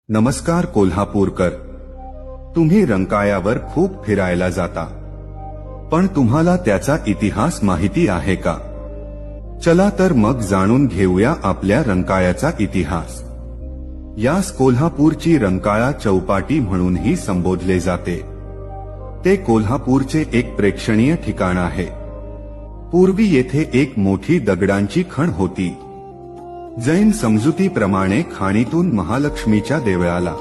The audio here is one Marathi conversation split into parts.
नमस्कार कोल्हापूरकर. तुम्ही रंकाळ्यावर खूप फिरायला जाता, पण तुम्हाला त्याचा इतिहास माहिती आहे का? चला तर मग जाणून घेऊया आपल्या रंकाळ्याचा इतिहास. यास कोल्हापूरची रंकाळा चौपाटी म्हणूनही संबोधले जाते. ते कोल्हापूरचे एक प्रेक्षणीय ठिकाण आहे. पूर्वी येथे एक मोठी दगडांची खण होती. जैन समजुतीप्रमाणे खाणीतून महालक्ष्मीच्या देवळाला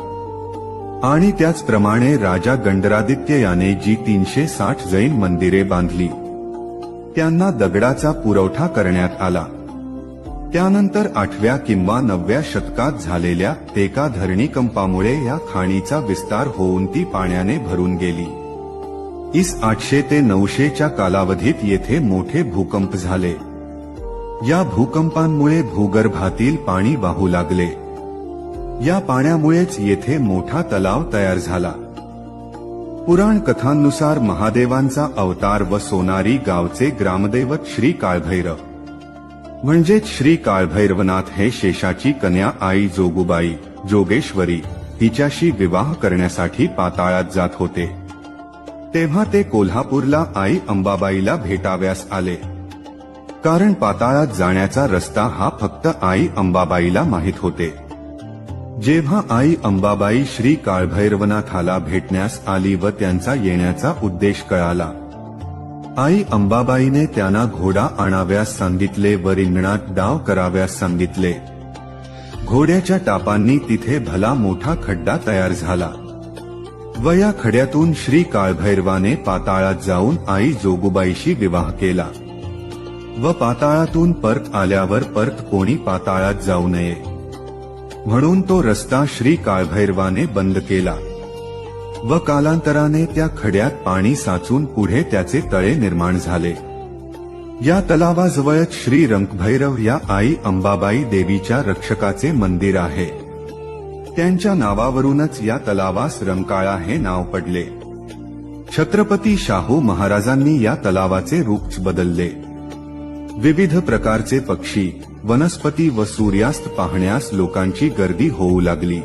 आणि त्याचप्रमाणे राजा गंडरादित्य याने जी 360 जैन मंदिरे बांधली त्यांना दगडाचा पुरवठा करण्यात आला. त्यानंतर 8व्या किंवा 9व्या शतकात झालेल्या एका धरणीकंपामुळे या खाणीचा विस्तार होऊन ती पाण्याने भरून गेली. इस 800 ते 900 च्या कालावधीत येथे मोठे भूकंप झाले. या भूकंपांमुळे भूगर्भातील पाणी वाहू लागले. या पाण्यामुळेच येथे मोठा तलाव तयार झाला. पुराण कथांनुसार महादेवांचा अवतार व सोनारी गावचे ग्रामदैवत श्री काळभैरव म्हणजेच श्री काळभैरवनाथ हे शेषाची कन्या आई जोगुबाई जोगेश्वरी हिच्याशी विवाह करण्यासाठी पाताळात जात होते. तेव्हा ते कोल्हापूरला आई अंबाबाईला भेटाव्यास आले. कारण पाताळात जाण्याचा रस्ता हा फक्त आई अंबाबाईला माहीत होते. जेव्हा आई अंबाबाई श्री काळभैरवनाथाला भेटण्यास आली व त्यांचा येण्याचा उद्देश कळाला, आई अंबाबाईने त्यांना घोडा आणाव्यास सांगितले व रिंगणात डाव कराव्यास सांगितले. घोड्याच्या टापांनी तिथे भला मोठा खड्डा तयार झाला व या खड्यातून श्री काळभैरवाने पाताळात जाऊन आई जोगुबाईशी विवाह केला व पाताळातून परत आल्यावर परत कोणी पाताळात जाऊ नये म्हणून तो रस्ता श्री काळभैरवाने बंद केला व कालांतराने त्या खड्यात पाणी साचून पुढे त्याचे तळे निर्माण झाले. या तलावाजवळच श्री रंकभैरव या आई अंबाबाई देवीच्या रक्षकाचे मंदिर आहे. त्यांच्या नावावरूनच या तलावास रंकाळा हे नाव पडले. छत्रपती शाहू महाराजांनी या तलावाचे रूप बदलले. विविध प्रकारचे पक्षी, वनस्पती व सूर्यास्त पाहण्यास लोकांची गर्दी होऊ लागली.